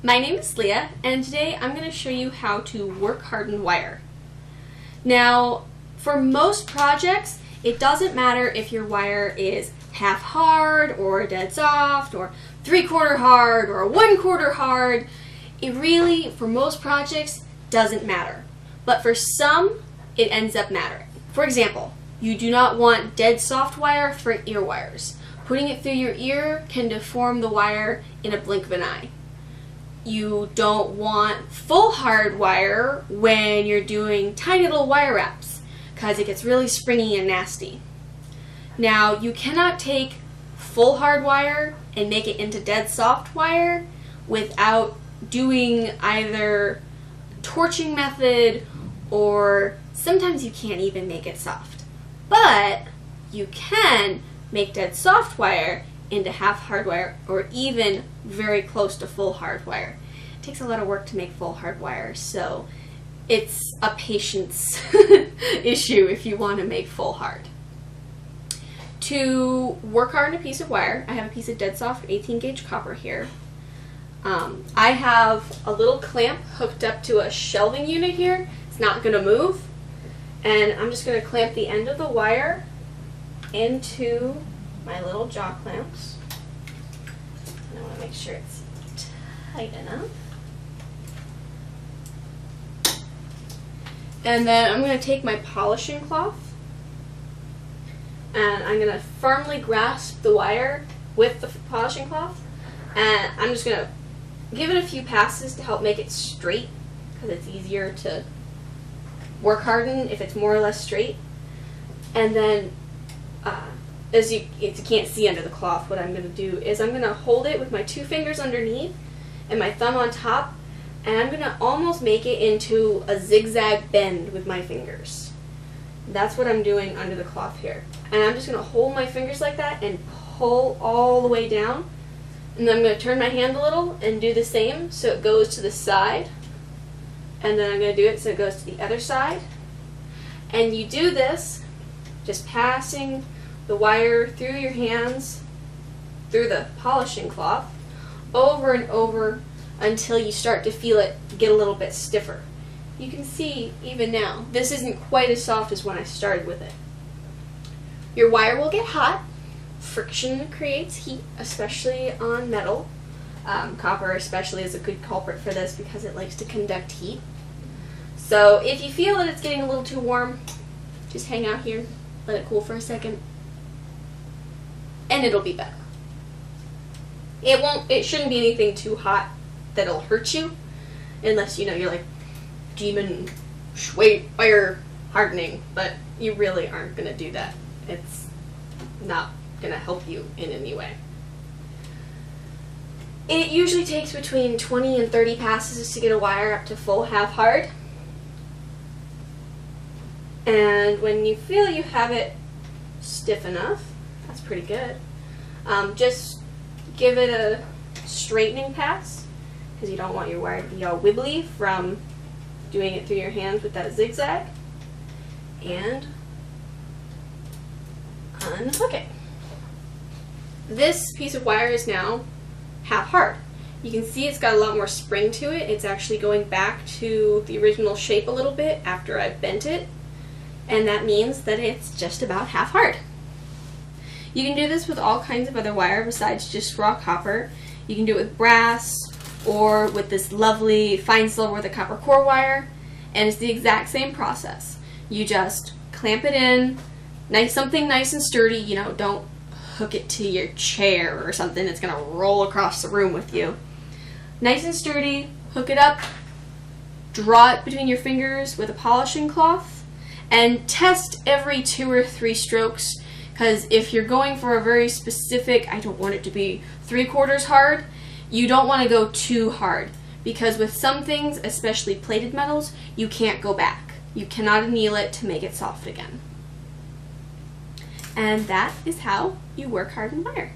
My name is Leah, and today I'm going to show you how to work harden wire. Now, for most projects, it doesn't matter if your wire is half hard or dead soft or 3/4 hard or 1/4 hard. It really, for most projects, doesn't matter. But for some, it ends up mattering. For example, you do not want dead soft wire for ear wires. Putting it through your ear can deform the wire in a blink of an eye. You don't want full hard wire when you're doing tiny little wire wraps because it gets really springy and nasty. Now, you cannot take full hard wire and make it into dead soft wire without doing either torching method, or sometimes you can't even make it soft. But you can make dead soft wire into half hard wire or even very close to full hard wire. It takes a lot of work to make full hard wire, so it's a patience issue if you want to make full hard. To work harden a piece of wire, I have a piece of dead soft 18 gauge copper here. I have a little clamp hooked up to a shelving unit here. It's not going to move, and I'm just going to clamp the end of the wire into my little jaw clamps. And I want to make sure it's tight enough. And then I'm going to take my polishing cloth and I'm going to firmly grasp the wire with the polishing cloth, and I'm just going to give it a few passes to help make it straight, because it's easier to work harden if it's more or less straight. And then as you can't see under the cloth, what I'm going to do is I'm going to hold it with my 2 fingers underneath and my thumb on top, and I'm going to almost make it into a zigzag bend with my fingers. That's what I'm doing under the cloth here. And I'm just going to hold my fingers like that and pull all the way down. And then I'm going to turn my hand a little and do the same so it goes to the side. And then I'm going to do it so it goes to the other side. And you do this just passing the wire through your hands, through the polishing cloth, over and over until you start to feel it get a little bit stiffer. You can see even now, this isn't quite as soft as when I started with it. Your wire will get hot. Friction creates heat, especially on metal. Copper especially is a good culprit for this because it likes to conduct heat. So if you feel that it's getting a little too warm, just hang out here, let it cool for a second, and it'll be better. It shouldn't be anything too hot that'll hurt you, unless you're like demon shui wire hardening, but you really aren't going to do that. It's not going to help you in any way. It usually takes between 20 and 30 passes to get a wire up to full half hard. And when you feel you have it stiff enough, that's pretty good, just give it a straightening pass, because you don't want your wire to be all wibbly from doing it through your hands with that zigzag, and unhook it. This piece of wire is now half hard. You can see it's got a lot more spring to it. It's actually going back to the original shape a little bit after I've bent it, and that means that it's just about half hard. You can do this with all kinds of other wire besides just raw copper. You can do it with brass or with this lovely fine silver with a copper core wire, and it's the exact same process. You just clamp it in, something nice and sturdy. Don't hook it to your chair or something that's gonna roll across the room with you. Nice and sturdy, hook it up, draw it between your fingers with a polishing cloth, and test every 2 or 3 strokes, because if you're going for a very specific, I don't want it to be 3/4 hard, you don't want to go too hard, because with some things, especially plated metals, you can't go back. You cannot anneal it to make it soft again. And that is how you work harden wire.